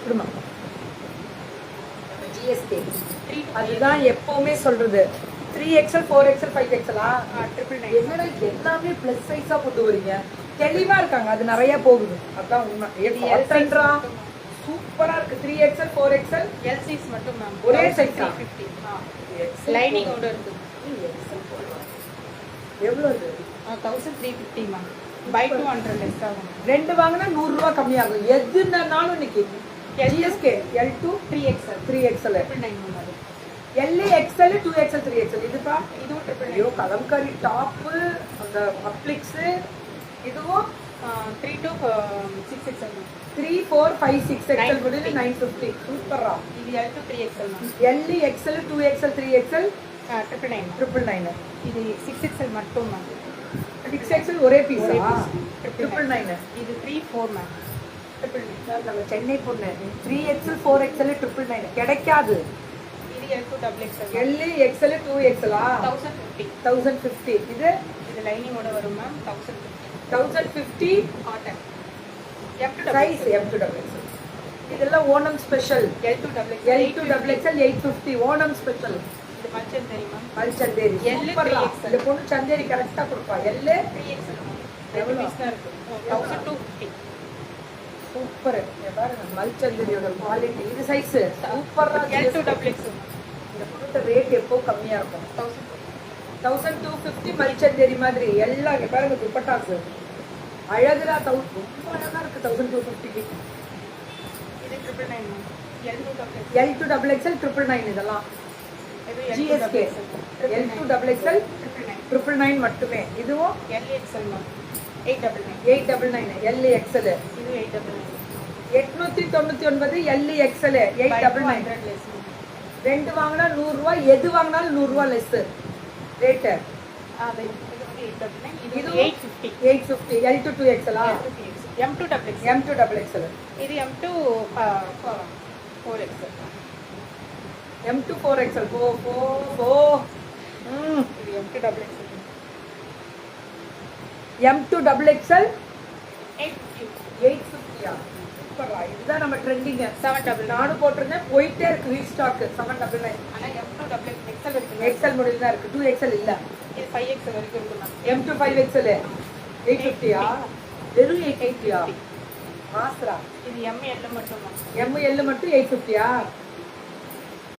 குடுமா ஜிஎஸ்கே அதுதான் எப்பவுமே சொல்றது 3XL 4XL 5XL என்னடா எல்லாமே பிளஸ் சைஸா கொண்டு வரீங்க தெளிவா இருக்காங்க அது நிறைய போகுது அதான் உண்மை சூப்பரா இருக்கு 3XL 4XL எல்சிஸ் மட்டும் மேம் ஒரே சைஸ் 350 லைனிங் ஓட இருக்கு எவ்வளவு இது 1350 மேம் பை 200 லெஸ் ஆகும் ரெண்டு வாங்கினா 100 ரூபாய் கம்மியாகும் எதுனாலும் இன்னைக்கு GSK L2 3XL 3XL LA XL 2XL 3XL இதுப்பா இதுவும் ஐயோ கலம்காரி டாப் அந்த அப்ளிக்ஸ் இதுவும் 3 to 6XL 3 4 5 6XL கூட 950 சூப்பரா இது L2 3XL ma'am LA XL 2XL 3XL 999 இது 6XL மட்டும் மேம் 6XL ஒரே பீஸா 999 இது 3 4 மேம் நம்ம சென்னை பொண்ணு 3XL 4XL 999 கிடைக்காது இது L2 XXL LA XL 2XL 1050 இது லைனிங் ஓட வரும் ma'am 1050 cotton size M2 XXL இதெல்லாம் Onam special L2 XXL 850 Onam special இது மல்ச்சன் தெரியுமா மல்ச்சந்தேரி சூப்பரா இந்த பொண்ணு சந்தேரி கரெக்ட்டா கொடுப்பா LA 3XL எவ்வளவு பீஸ்னா இருக்கு 1250 சூப்பர் பாருங்க மல்ச்சந்தேரியோட குவாலிட்டி இது சைஸ் சூப்பரா L2 XXL இந்த பொண்ணோட ரேட் எப்போ கம்மியா இருக்கும் 1250 மல்ச்சந்தேரி மாதிரி எல்லாம் இங்க பாருங்க துப்பட்டாஸ் அழகுதா ரொம்ப அழகா இருக்கு 1250 இது 999 L2 XXL 999 இதெல்லாம் GSK L2 XXL 999 மட்டுமே இதுவும் LXL மேம் 899 899 LXL இது 899 LXL 899 ரெண்டு வாங்கினா 100 ரூபாய் எது வாங்கினாலும் 100 ரூபாய் லெஸ் ரேட் இது 850 L2 2XL M2 XXL இது M2 4XL M2 4XL இது M2 XXL M2 XXL 850 சூப்பரா இதுதான் நம்ம ட்ரெண்டிங் 799 நானும் போட்டிருந்தேன் போயிட்டே இருக்கு ரீஸ்டாக் 799 ஆனா M2 XXL இருக்கு XL மாடல் தான் இருக்கு 2XL இல்ல இது 5XL வரைக்கும் இருக்கு மேம் M2 5XL 850 வெறும் 850 மாஸ்ரா இது ML மட்டும் மேம் ML மட்டும் 850